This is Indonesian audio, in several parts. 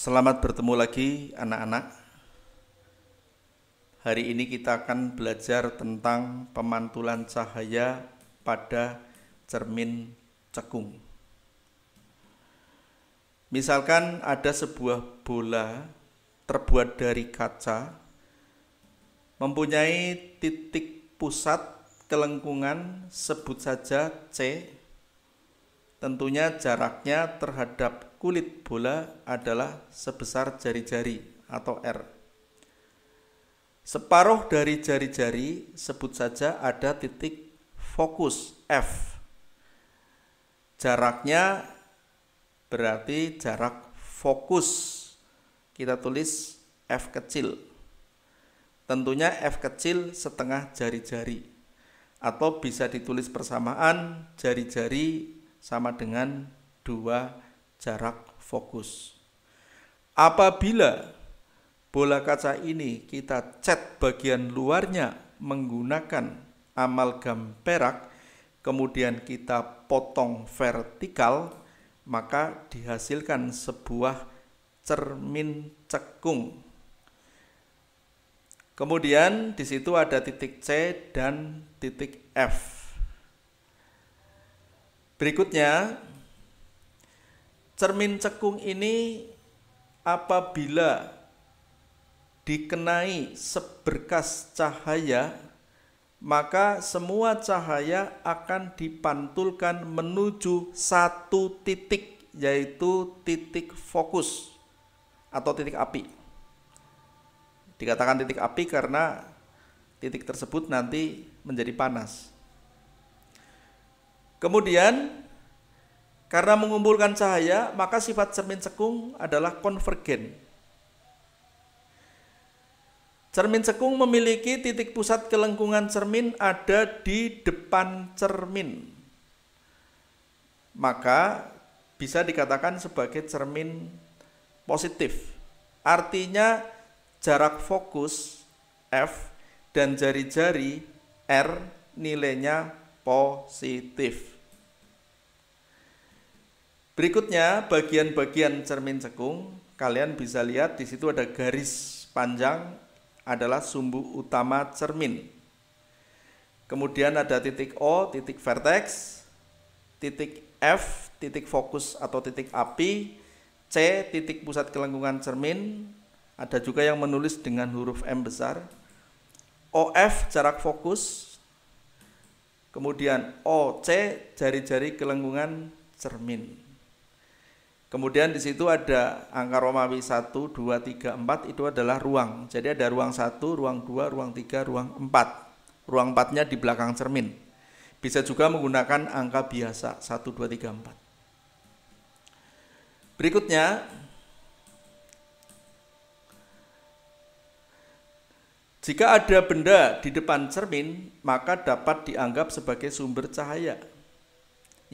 Selamat bertemu lagi anak-anak. Hari ini kita akan belajar tentang pemantulan cahaya pada cermin cekung. Misalkan ada sebuah bola terbuat dari kaca, mempunyai titik pusat kelengkungan sebut saja C. Tentunya jaraknya terhadap kulit bola adalah sebesar jari-jari atau R. Separuh dari jari-jari sebut saja ada titik fokus F. Jaraknya berarti jarak fokus. Kita tulis F kecil. Tentunya F kecil setengah jari-jari. Atau bisa ditulis persamaan jari-jari sama dengan 2 jarak fokus. Apabila bola kaca ini kita cat bagian luarnya menggunakan amalgam perak, kemudian kita potong vertikal, maka dihasilkan sebuah cermin cekung. Kemudian di situ ada titik C dan titik F. Berikutnya, cermin cekung ini apabila dikenai seberkas cahaya, maka semua cahaya akan dipantulkan menuju satu titik, yaitu titik fokus atau titik api. Dikatakan titik api karena titik tersebut nanti menjadi panas. Kemudian, karena mengumpulkan cahaya, maka sifat cermin cekung adalah konvergen. Cermin cekung memiliki titik pusat kelengkungan cermin ada di depan cermin. Maka bisa dikatakan sebagai cermin positif. Artinya jarak fokus F dan jari-jari R nilainya positif. Berikutnya bagian-bagian cermin cekung, kalian bisa lihat di situ ada garis panjang adalah sumbu utama cermin. Kemudian ada titik O, titik vertex, titik F, titik fokus atau titik api, C, titik pusat kelengkungan cermin, ada juga yang menulis dengan huruf M besar, OF jarak fokus, kemudian OC jari-jari kelengkungan cermin. Kemudian di situ ada angka Romawi 1, 2, 3, 4 itu adalah ruang. Jadi ada ruang 1, ruang 2, ruang 3, ruang 4. Ruang 4-nya di belakang cermin. Bisa juga menggunakan angka biasa 1, 2, 3, 4. Berikutnya, jika ada benda di depan cermin, maka dapat dianggap sebagai sumber cahaya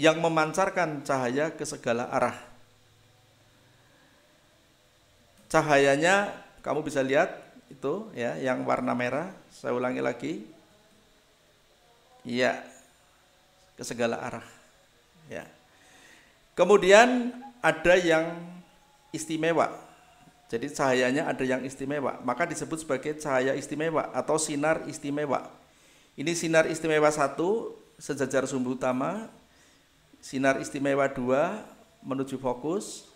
yang memancarkan cahaya ke segala arah. Cahayanya kamu bisa lihat itu ya, yang warna merah. Saya ulangi lagi. Ya, ke segala arah. Ya. Kemudian ada yang istimewa. Jadi cahayanya ada yang istimewa, maka disebut sebagai cahaya istimewa atau sinar istimewa. Ini sinar istimewa 1 sejajar sumbu utama, sinar istimewa 2 menuju fokus,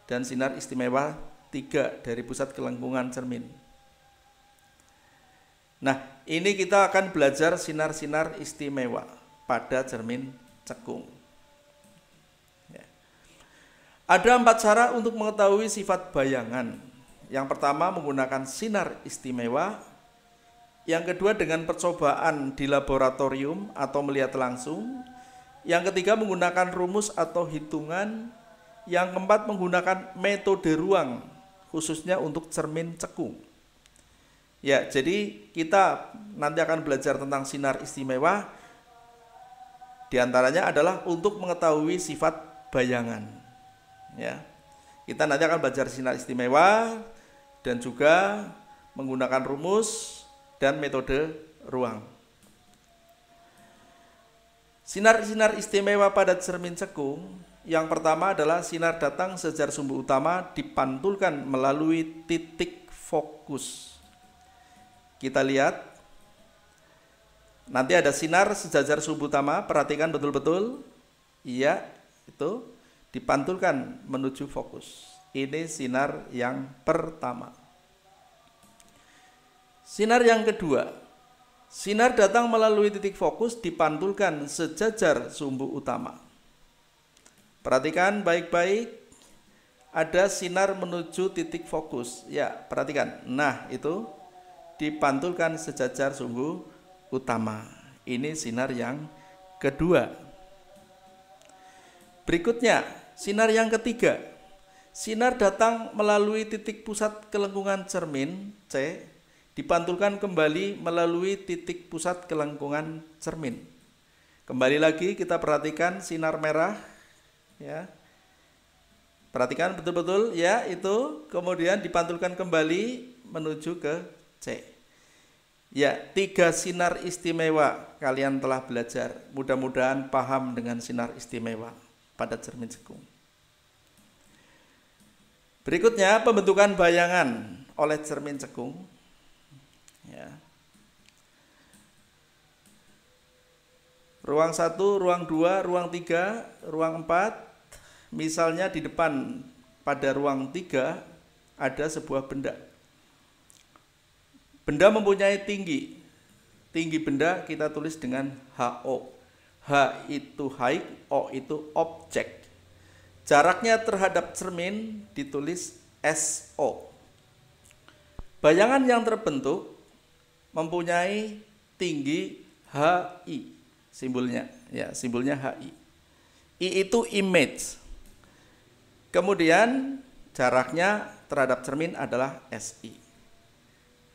dan sinar istimewa 3 dari pusat kelengkungan cermin. Nah, ini kita akan belajar sinar-sinar istimewa pada cermin cekung. Ya. Ada 4 cara untuk mengetahui sifat bayangan. Yang pertama menggunakan sinar istimewa. Yang kedua dengan percobaan di laboratorium atau melihat langsung. Yang ketiga menggunakan rumus atau hitungan. Yang keempat menggunakan metode ruang, khususnya untuk cermin cekung. Ya, jadi kita nanti akan belajar tentang sinar istimewa. Di antaranya adalah untuk mengetahui sifat bayangan. Ya, kita nanti akan belajar sinar istimewa dan juga menggunakan rumus dan metode ruang. Sinar-sinar istimewa pada cermin cekung Yang pertama adalah sinar datang sejajar sumbu utama dipantulkan melalui titik fokus. Kita lihat, nanti ada sinar sejajar sumbu utama, perhatikan betul-betul. Iya, itu dipantulkan menuju fokus. Ini sinar yang pertama. Sinar yang kedua, sinar datang melalui titik fokus dipantulkan sejajar sumbu utama. Perhatikan baik-baik, ada sinar menuju titik fokus. Ya, perhatikan. Nah, itu dipantulkan sejajar sumbu utama. Ini sinar yang kedua. Berikutnya, sinar yang ketiga. Sinar datang melalui titik pusat kelengkungan cermin C, dipantulkan kembali melalui titik pusat kelengkungan cermin. Kembali lagi kita perhatikan sinar merah, ya. Perhatikan betul-betul, ya, itu kemudian dipantulkan kembali menuju ke C. Ya, 3 sinar istimewa kalian telah belajar. Mudah-mudahan paham dengan sinar istimewa pada cermin cekung. Berikutnya pembentukan bayangan oleh cermin cekung. Ya. Ruang 1, ruang 2, ruang 3, ruang 4. Misalnya di depan pada ruang 3 ada sebuah benda. Benda mempunyai tinggi. Tinggi benda kita tulis dengan HO. H itu height, O itu objek. Jaraknya terhadap cermin ditulis SO. Bayangan yang terbentuk mempunyai tinggi HI, simbolnya, ya, simbolnya HI. I itu image. Kemudian jaraknya terhadap cermin adalah SI.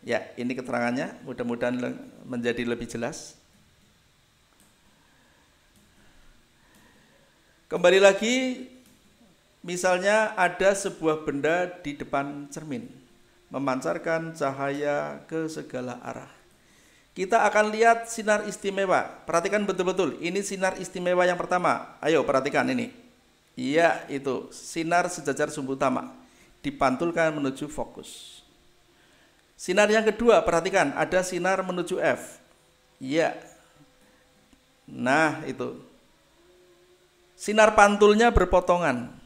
Ya, ini keterangannya, mudah-mudahan menjadi lebih jelas. Kembali lagi, misalnya ada sebuah benda di depan cermin, memancarkan cahaya ke segala arah. Kita akan lihat sinar istimewa. Perhatikan betul-betul, ini sinar istimewa yang pertama. Ayo perhatikan ini. Iya, itu sinar sejajar sumbu utama dipantulkan menuju fokus. Sinar yang kedua, perhatikan, ada sinar menuju F. Iya. Nah, itu sinar pantulnya berpotongan.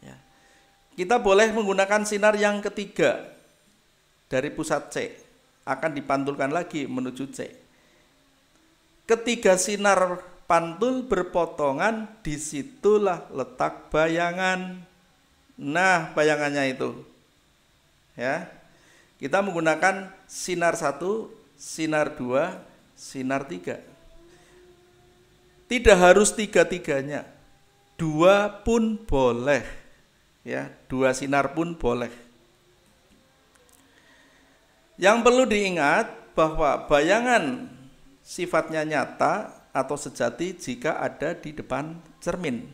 Ya. Kita boleh menggunakan sinar yang ketiga dari pusat C, akan dipantulkan lagi menuju C. Ketiga sinar pantul berpotongan, disitulah letak bayangan. Nah, bayangannya itu, ya, kita menggunakan sinar 1, sinar 2, sinar 3. Tidak harus tiga-tiganya, 2 pun boleh, ya, 2 sinar pun boleh. Yang perlu diingat bahwa bayangan sifatnya nyata atau sejati jika ada di depan cermin.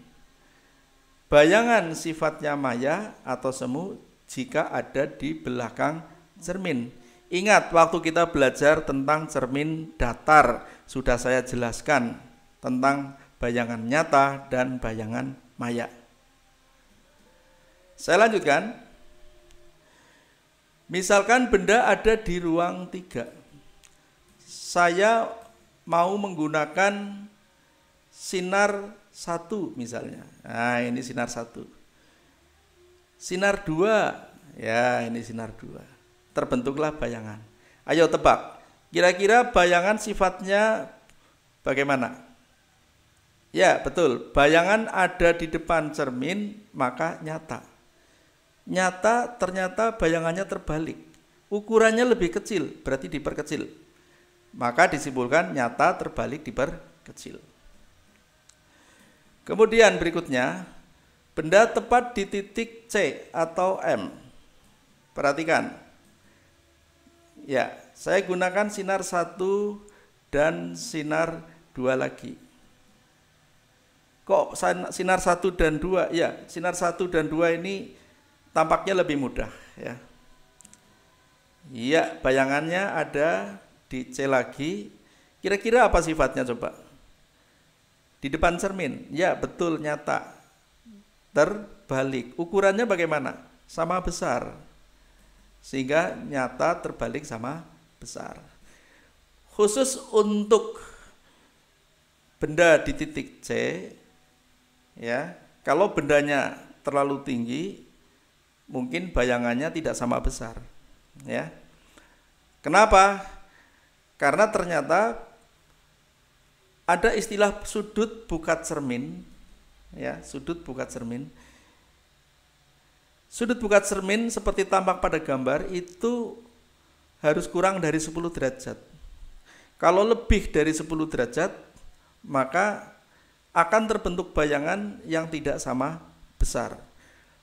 Bayangan sifatnya maya atau semu jika ada di belakang cermin. Ingat, waktu kita belajar tentang cermin datar, sudah saya jelaskan tentang bayangan nyata dan bayangan maya. Saya lanjutkan. Misalkan benda ada di ruang 3. Saya mau menggunakan sinar 1 misalnya. Nah, ini sinar 1. Sinar 2. Ya, ini sinar 2. Terbentuklah bayangan. Ayo tebak. Kira-kira bayangan sifatnya bagaimana? Ya, betul. Bayangan ada di depan cermin, maka nyata. Nyata ternyata bayangannya terbalik. Ukurannya lebih kecil, berarti diperkecil. Maka disimpulkan nyata terbalik diperkecil. Kemudian berikutnya, benda tepat di titik C atau M. Perhatikan. Ya, saya gunakan sinar 1 dan sinar 2 lagi. Kok sinar 1 dan 2? Ya, sinar 1 dan 2 ini tampaknya lebih mudah, ya. Iya, bayangannya ada di C lagi. Kira-kira apa sifatnya coba? Di depan cermin. Ya, betul, nyata. terbalik. Ukurannya bagaimana? Sama besar. Sehingga nyata terbalik sama besar. Khusus untuk benda di titik C, ya, kalau bendanya terlalu tinggi, mungkin bayangannya tidak sama besar, ya. Kenapa? Karena ternyata ada istilah sudut bukat cermin, ya, sudut bukat cermin. Sudut bukat cermin seperti tampak pada gambar itu harus kurang dari 10 derajat. Kalau lebih dari 10 derajat, maka akan terbentuk bayangan yang tidak sama besar.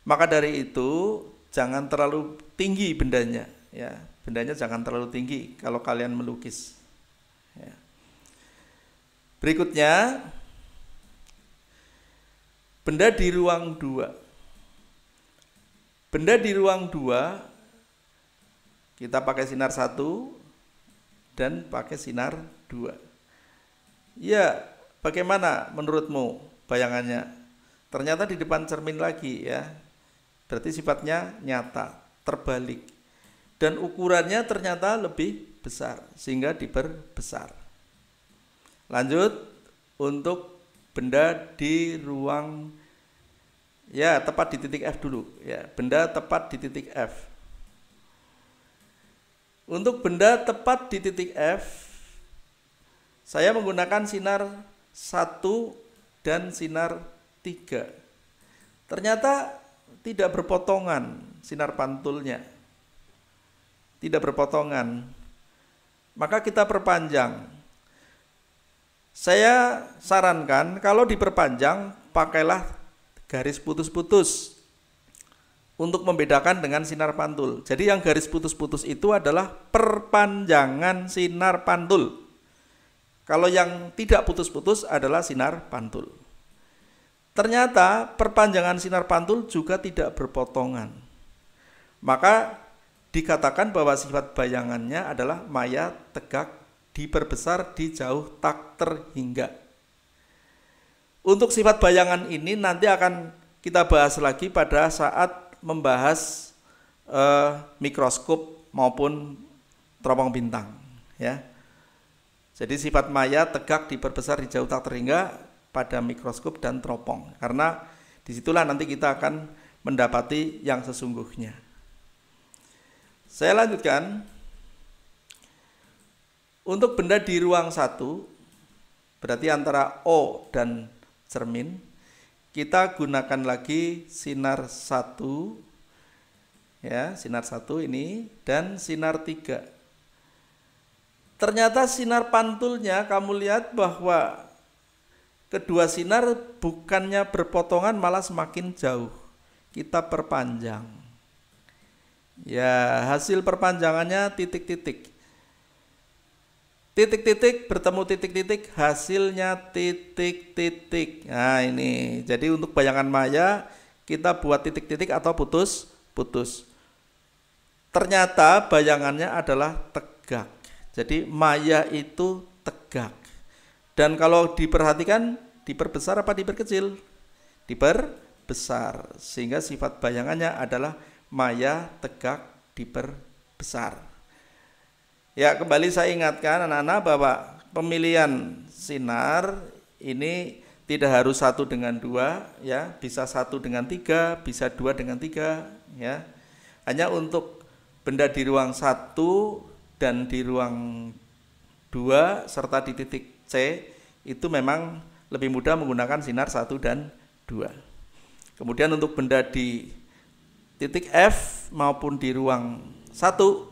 Maka dari itu jangan terlalu tinggi bendanya, ya. Bendanya jangan terlalu tinggi kalau kalian melukis. Ya. Berikutnya, benda di ruang 2. Benda di ruang 2 kita pakai sinar 1 dan pakai sinar 2. Ya, bagaimana menurutmu bayangannya? Ternyata di depan cermin lagi, ya. Berarti sifatnya nyata, terbalik. Dan ukurannya ternyata lebih besar, sehingga diperbesar. Lanjut, untuk benda di ruang, ya, tepat di titik F dulu, ya. Benda tepat di titik F. Untuk benda tepat di titik F, saya menggunakan sinar 1 dan sinar 3. Ternyata tidak berpotongan sinar pantulnya. Tidak berpotongan. Maka kita perpanjang. Saya sarankan kalau diperpanjang, pakailah garis putus-putus untuk membedakan dengan sinar pantul. Jadi yang garis putus-putus itu adalah perpanjangan sinar pantul. Kalau yang tidak putus-putus adalah sinar pantul. Ternyata perpanjangan sinar pantul juga tidak berpotongan. Maka dikatakan bahwa sifat bayangannya adalah maya tegak diperbesar di jauh tak terhingga. Untuk sifat bayangan ini nanti akan kita bahas lagi pada saat membahas mikroskop maupun teropong bintang, ya. Jadi sifat maya tegak diperbesar di jauh tak terhingga pada mikroskop dan teropong. Karena disitulah nanti kita akan mendapati yang sesungguhnya. Saya lanjutkan. Untuk benda di ruang 1, berarti antara O dan cermin, kita gunakan lagi sinar 1, ya, sinar 1 ini, dan sinar 3. Ternyata sinar pantulnya kamu lihat bahwa kedua sinar bukannya berpotongan, malah semakin jauh. Kita perpanjang. Ya, hasil perpanjangannya titik-titik. Titik-titik bertemu titik-titik, hasilnya titik-titik. Nah ini, jadi untuk bayangan maya kita buat titik-titik atau putus-putus. Ternyata bayangannya adalah tegak. Jadi maya itu tegak. Dan kalau diperhatikan, diperbesar apa diperkecil? Diperbesar. Sehingga sifat bayangannya adalah maya tegak diperbesar. Ya, kembali saya ingatkan anak-anak bahwa pemilihan sinar ini tidak harus 1 dengan 2, ya, bisa 1 dengan 3, bisa 2 dengan 3, ya. Hanya untuk benda di ruang 1 dan di ruang 2 serta di titik C itu memang lebih mudah menggunakan sinar 1 dan 2. Kemudian untuk benda di titik F maupun di ruang 1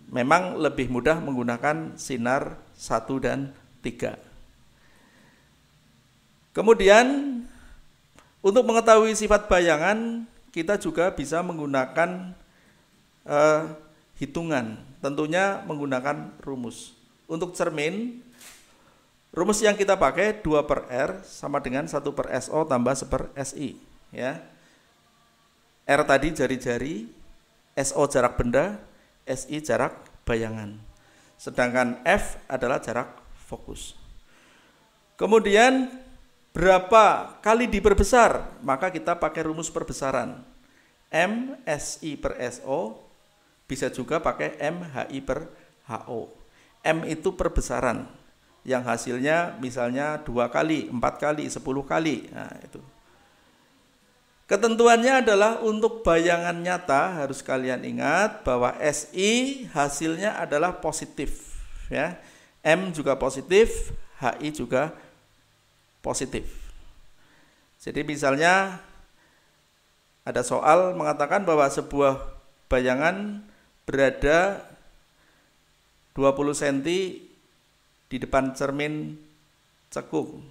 memang lebih mudah menggunakan sinar 1 dan 3. Kemudian untuk mengetahui sifat bayangan kita juga bisa menggunakan hitungan, tentunya menggunakan rumus. Untuk cermin, rumus yang kita pakai 2/R sama dengan 1/SO tambah 1/SI, ya. R tadi jari-jari, SO jarak benda, SI jarak bayangan. Sedangkan F adalah jarak fokus. Kemudian berapa kali diperbesar, maka kita pakai rumus perbesaran. M SI per SO, bisa juga pakai M HI per HO. M itu perbesaran, yang hasilnya misalnya 2 kali, 4 kali, 10 kali. Nah, itu. Ketentuannya adalah untuk bayangan nyata harus kalian ingat bahwa SI hasilnya adalah positif, ya. M juga positif, HI juga positif. Jadi misalnya ada soal mengatakan bahwa sebuah bayangan berada 20 cm di depan cermin cekung.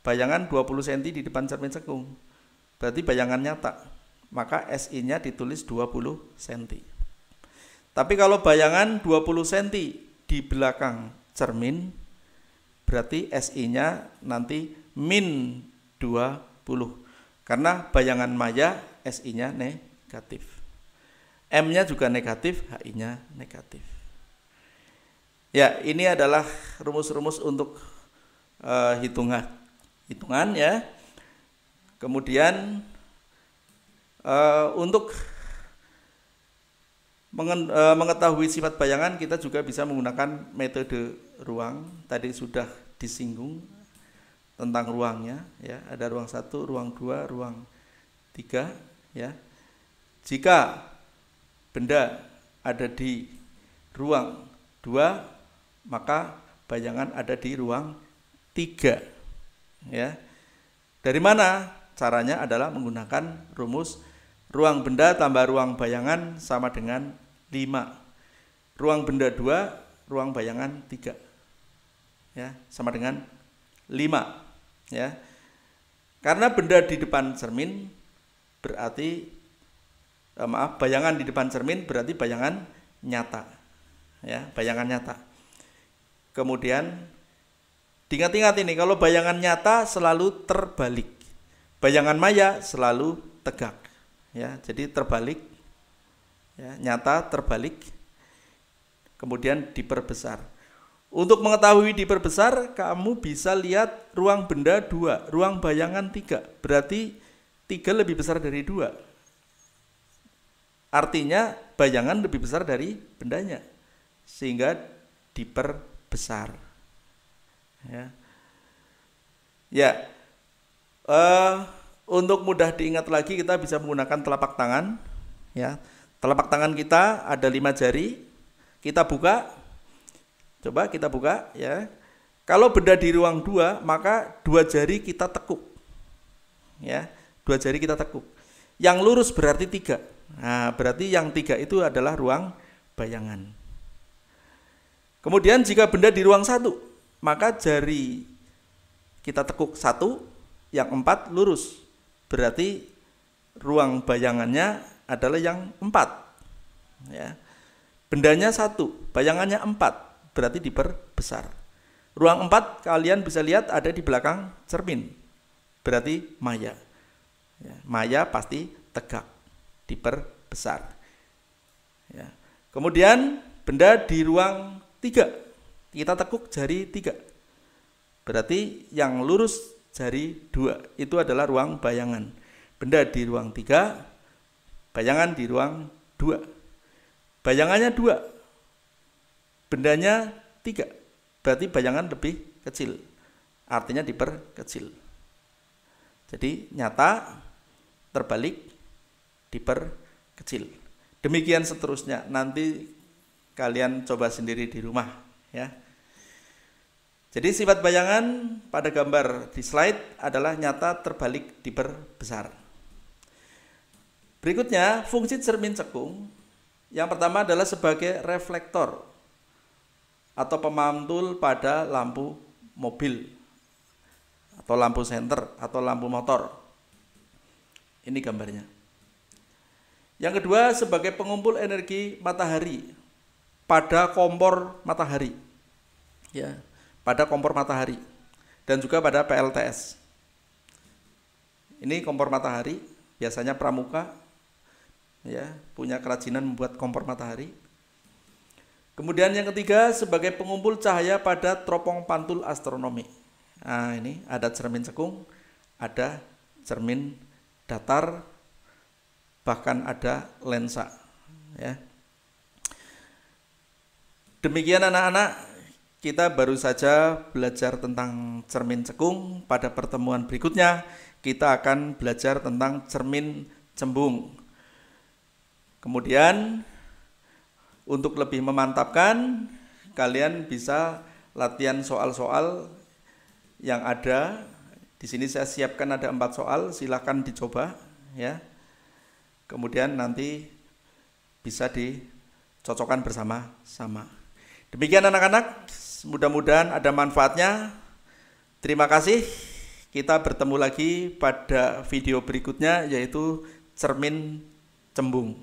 Bayangan 20 cm di depan cermin cekung. Berarti bayangan nyata. Maka SI-nya ditulis 20 cm. Tapi kalau bayangan 20 cm di belakang cermin, berarti SI-nya nanti min 20. Karena bayangan maya SI-nya negatif. M-nya juga negatif, HI-nya negatif. Ya, ini adalah rumus-rumus untuk hitungan ya. Kemudian untuk mengetahui sifat bayangan kita juga bisa menggunakan metode ruang. Tadi sudah disinggung tentang ruangnya, ya. Ada ruang 1, ruang 2, ruang 3, ya. Jika benda ada di ruang 2, maka bayangan ada di ruang 3, ya. Dari mana? Caranya adalah menggunakan rumus ruang benda tambah ruang bayangan sama dengan 5. Ruang benda 2, ruang bayangan 3, ya, sama dengan 5. Ya, karena benda di depan cermin berarti bayangan di depan cermin berarti bayangan nyata, ya, bayangan nyata. Kemudian diingat-ingat ini, kalau bayangan nyata selalu terbalik, bayangan maya selalu tegak, ya, jadi terbalik, ya, nyata terbalik, kemudian diperbesar. Untuk mengetahui diperbesar, kamu bisa lihat ruang benda 2, ruang bayangan 3. Berarti 3 lebih besar dari 2. Artinya bayangan lebih besar dari bendanya, sehingga diperbesar. Ya, untuk mudah diingat lagi kita bisa menggunakan telapak tangan. Ya, telapak tangan kita ada 5 jari. Kita buka. Coba kita buka, ya. Kalau benda di ruang 2, maka 2 jari kita tekuk. Ya, 2 jari kita tekuk. Yang lurus berarti 3. Nah, berarti yang 3 itu adalah ruang bayangan. Kemudian jika benda di ruang 1, maka jari kita tekuk 1, yang 4 lurus. Berarti ruang bayangannya adalah yang 4. Ya. Bendanya 1, bayangannya 4. Berarti diperbesar. Ruang 4 kalian bisa lihat ada di belakang cermin. Berarti maya. Ya, maya pasti tegak, diperbesar. Ya. Kemudian benda di ruang 3. Kita tekuk jari 3. Berarti yang lurus jari 2. Itu adalah ruang bayangan. Benda di ruang 3, bayangan di ruang 2. Bayangannya 2. Bendanya 3, berarti bayangan lebih kecil, artinya diperkecil. Jadi nyata, terbalik, diperkecil. Demikian seterusnya, nanti kalian coba sendiri di rumah, ya. Jadi sifat bayangan pada gambar di slide adalah nyata, terbalik, diperbesar. Berikutnya, fungsi cermin cekung. Yang pertama adalah sebagai reflektor atau pemantul pada lampu mobil atau lampu senter atau lampu motor. Ini gambarnya. Yang kedua, sebagai pengumpul energi matahari pada kompor matahari. Ya, pada kompor matahari dan juga pada PLTS. Ini kompor matahari, biasanya pramuka, ya, punya kerajinan membuat kompor matahari. Kemudian yang ketiga, sebagai pengumpul cahaya pada teropong pantul astronomi. Nah, ini ada cermin cekung, ada cermin datar, bahkan ada lensa. Ya. Demikian anak-anak, kita baru saja belajar tentang cermin cekung. Pada pertemuan berikutnya kita akan belajar tentang cermin cembung. Kemudian untuk lebih memantapkan, kalian bisa latihan soal-soal yang ada. Di sini saya siapkan ada 4 soal, silakan dicoba ya. Kemudian nanti bisa dicocokkan bersama-sama. Demikian anak-anak, mudah-mudahan ada manfaatnya. Terima kasih. Kita bertemu lagi pada video berikutnya, yaitu cermin cembung.